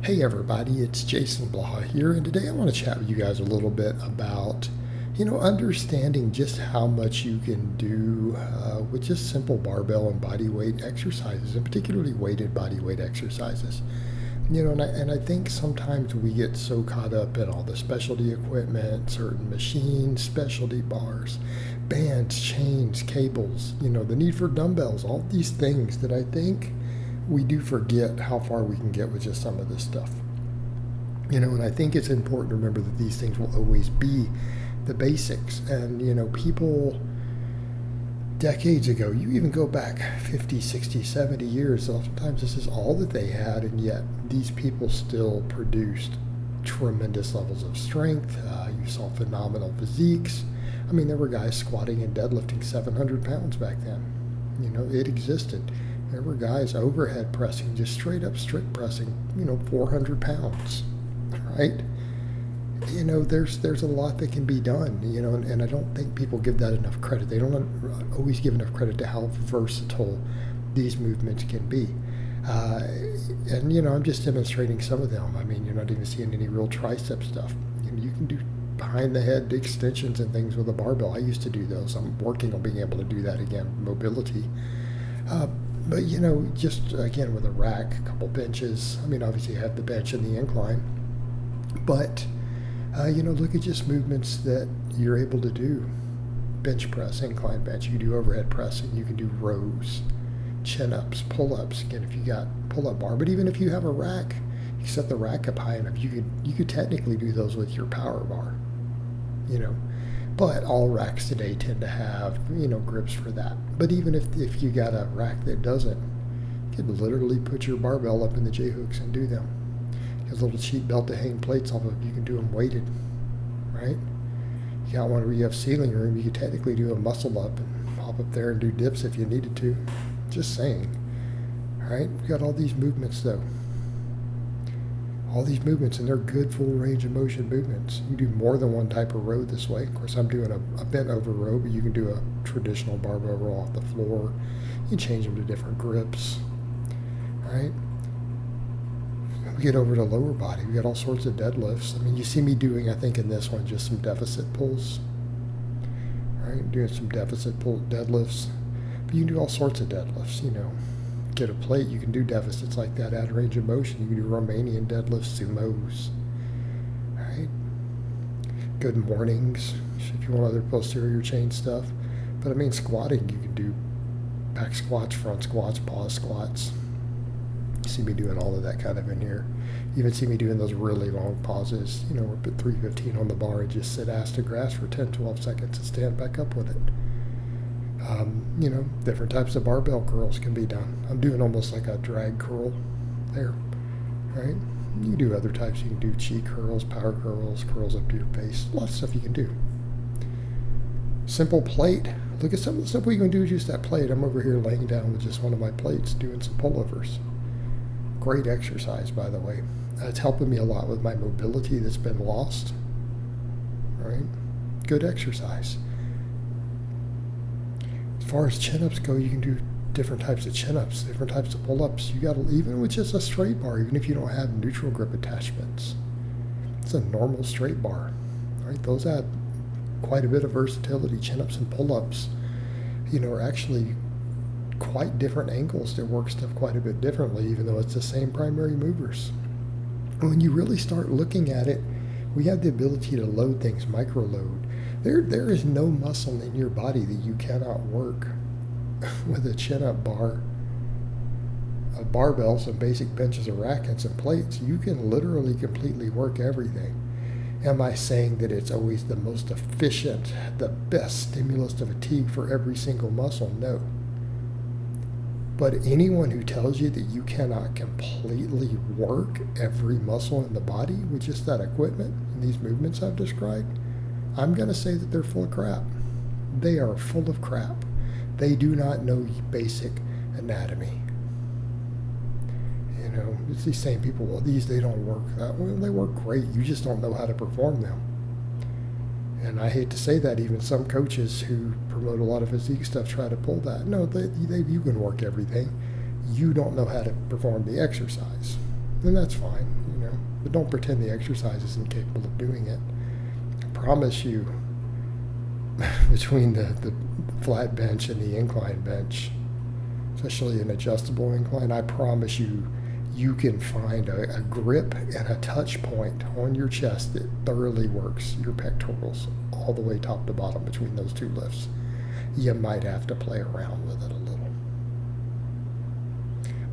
Hey everybody, it's Jason Blaha here, and today I want to chat with you guys a little bit about, understanding just how much you can do with just simple barbell and body weight exercises, and particularly weighted body weight exercises. And I think sometimes we get so caught up in all the specialty equipment, certain machines, specialty bars, bands, chains, cables, the need for dumbbells, all these things that I think we do forget how far we can get with just some of this stuff. And I think it's important to remember that these things will always be the basics. And, people decades ago, you even go back 50, 60, 70 years, oftentimes this is all that they had, and yet these people still produced tremendous levels of strength. You saw phenomenal physiques. I mean, there were guys squatting and deadlifting 700 pounds back then. It existed. There were guys overhead pressing, just straight up strict pressing, 400 pounds, right? There's a lot that can be done, and I don't think people give that enough credit. They don't always give enough credit to how versatile these movements can be. I'm just demonstrating some of them. I mean, you're not even seeing any real tricep stuff. You can do behind the head extensions and things with a barbell. I used to do those. I'm working on being able to do that again, mobility. But, just again with a rack, a couple benches. I mean, obviously you have the bench and the incline. But, look at just movements that you're able to do. Bench press, incline bench. You can do overhead pressing. You can do rows, chin-ups, pull-ups. Again, if you got pull-up bar. But even if you have a rack, you set the rack up high enough, you could technically do those with your power bar. But all racks today tend to have, grips for that. But even if you got a rack that doesn't, you could literally put your barbell up in the J-hooks and do them. There's a little cheap belt to hang plates off of. You can do them weighted, right? You got one where you have ceiling room. You could technically do a muscle up and hop up there and do dips if you needed to. Just saying, all right? We got all these movements, though. All these movements, and they're good full range of motion movements. You can do more than one type of row this way. Of course, I'm doing a bent over row, but you can do a traditional barbell row off the floor. You can change them to different grips, right? We get over to lower body. We got all sorts of deadlifts. I mean, you see me doing, I think in this one, just some deficit pulls, right? Doing some deficit pull deadlifts. But you can do all sorts of deadlifts, Get a plate, you can do deficits like that, add range of motion. You can do Romanian deadlifts, sumos, right? Good mornings, if you want other posterior chain stuff. But I mean, squatting, you can do back squats, front squats, pause squats. You see me doing all of that kind of in here. You even see me doing those really long pauses, we're at 315 on the bar and just sit ass to grass for 10, 12 seconds and stand back up with it. Different types of barbell curls can be done. I'm doing almost like a drag curl there, right? You can do other types. You can do cheek curls, power curls, curls up to your face. Lots of stuff you can do. Simple plate. Look at some of the stuff we can do with just that plate. I'm over here laying down with just one of my plates doing some pullovers. Great exercise, by the way. It's helping me a lot with my mobility that's been lost, right? Good exercise. As far as chin-ups go, you can do different types of chin-ups, different types of pull-ups. You got even with just a straight bar, even if you don't have neutral grip attachments. It's a normal straight bar, right? Those add quite a bit of versatility. Chin-ups and pull-ups, are actually quite different angles that work stuff quite a bit differently, even though it's the same primary movers. And when you really start looking at it, we have the ability to load things, micro-load. There is no muscle in your body that you cannot work with a chin-up bar, a barbell, some basic benches, a rack, and some plates. You can literally completely work everything. Am I saying that it's always the most efficient, the best stimulus to fatigue for every single muscle? No. But anyone who tells you that you cannot completely work every muscle in the body with just that equipment and these movements I've described, I'm going to say that they're full of crap. They are full of crap. They do not know basic anatomy. It's these same people, well, they don't work that well. They work great. You just don't know how to perform them. And I hate to say that, even some coaches who promote a lot of physique stuff try to pull that. No, you can work everything. You don't know how to perform the exercise. And that's fine. But don't pretend the exercise is incapable of doing it. I promise you, between the flat bench and the incline bench, especially an adjustable incline, I promise you, you can find a grip and a touch point on your chest that thoroughly works your pectorals all the way top to bottom between those two lifts. You might have to play around with it a little.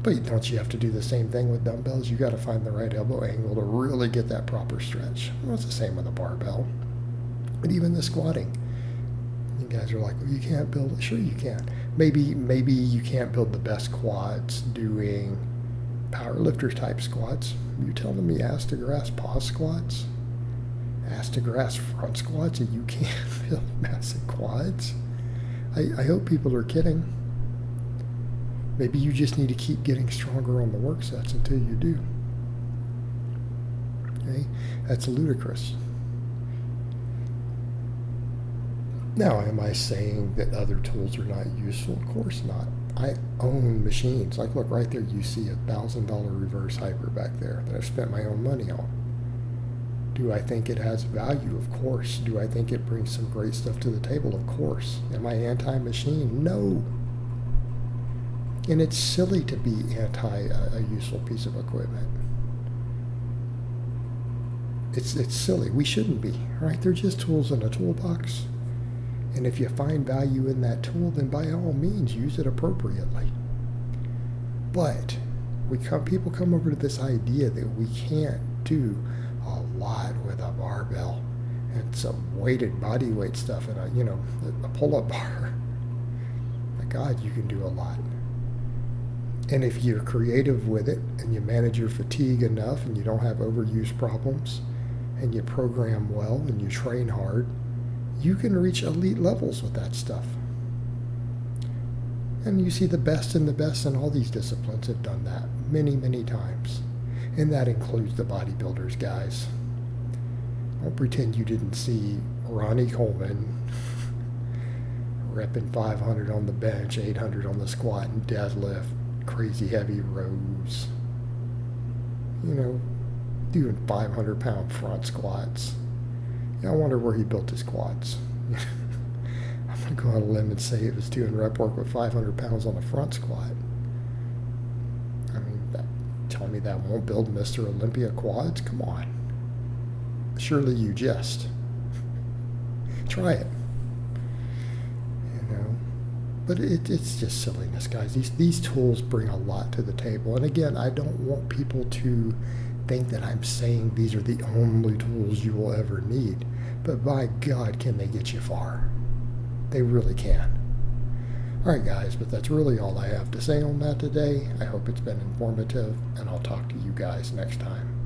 But don't you have to do the same thing with dumbbells? You got to find the right elbow angle to really get that proper stretch. Well, it's the same with a barbell. But even the squatting. You guys are like, well, you can't build it. Sure you can. Maybe you can't build the best quads doing powerlifter type squats. You telling me ass to grass pause squats? Ass to grass front squats and you can't build massive quads? I hope people are kidding. Maybe you just need to keep getting stronger on the work sets until you do. Okay? That's ludicrous. Now, am I saying that other tools are not useful? Of course not. I own machines. Like, look, right there, you see $1,000 reverse hyper back there that I've spent my own money on. Do I think it has value? Of course. Do I think it brings some great stuff to the table? Of course. Am I anti-machine? No. And it's silly to be anti a useful piece of equipment. It's silly. We shouldn't be, right? They're just tools in a toolbox. And if you find value in that tool, then by all means, use it appropriately. But people come over to this idea that we can't do a lot with a barbell and some weighted body weight stuff and a pull-up bar. My God, you can do a lot. And if you're creative with it and you manage your fatigue enough and you don't have overuse problems and you program well and you train hard, you can reach elite levels with that stuff. And you see the best in all these disciplines have done that many, many times. And that includes the bodybuilders, guys. Don't pretend you didn't see Ronnie Coleman repping 500 on the bench, 800 on the squat and deadlift, crazy heavy rows. Doing 500-pound front squats. Yeah, I wonder where he built his quads. I'm going to go on a limb and say it was doing rep work with 500 pounds on a front squat. I mean, telling me that won't build Mr. Olympia quads? Come on. Surely you jest. Try it. But it's just silliness, guys. These tools bring a lot to the table. And again, I don't want people to think that I'm saying these are the only tools you will ever need. But by God, can they get you far? They really can. All right, guys, but that's really all I have to say on that today. I hope it's been informative, and I'll talk to you guys next time.